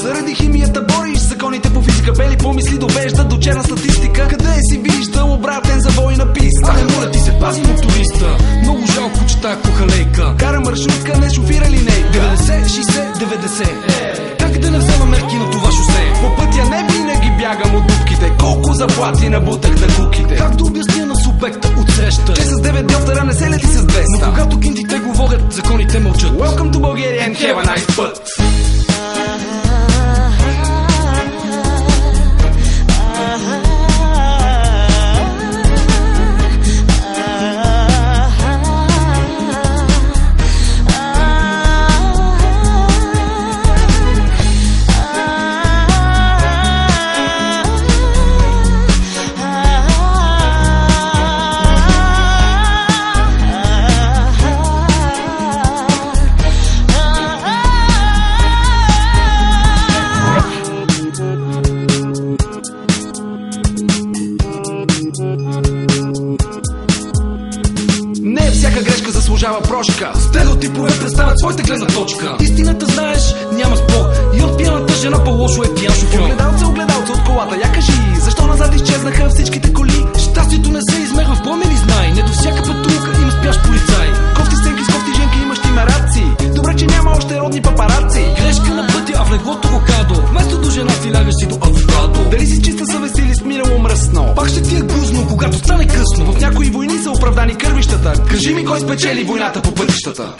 Заради химията бориш, законите по физика, бели помисли довеждат до черна статистика. Къде си виждал обратен завой на писта? Не моля ти се, пази моториста. Много жалко, че тая кухалейка кара маршрутка, не шофира линейка. 90, 60, 90. Как да не взема мерки на това шосе? По пътя не винаги бягам от дупките. Колко заплати набутах на куките? Как да обясня на субекта от среща, че с 9 делтера не се лети с 200? Но когато кинтите говорят, законите мълчат. Welcome to Bulgaria and have a nice butt. Не всяка грешка заслужава прошка. Стереотипове представят своята гледна точка. Истината знаеш, няма спор. И от пияната жена по-лошо е пиян шофьор. Огледалце от колата, я кажи, защо назад изчезнаха всичките коли? Щастието не се измерва в промени, знай. Не до всяка патрулка има спящ полицай. Кофти стенки с кофти женки, имаш ти мераци. Добре, че няма още родни папараци. Грешка на пътя, а в леглото рокадо. Вместо до жена си лягаш си до авокадо. Дали си чиста съвест или смирало мръсно? Пак ще ти е гузно, когато стане късно. В някои войни са оправдани кървищата. Кажи ми кой спечели войната по пътищата?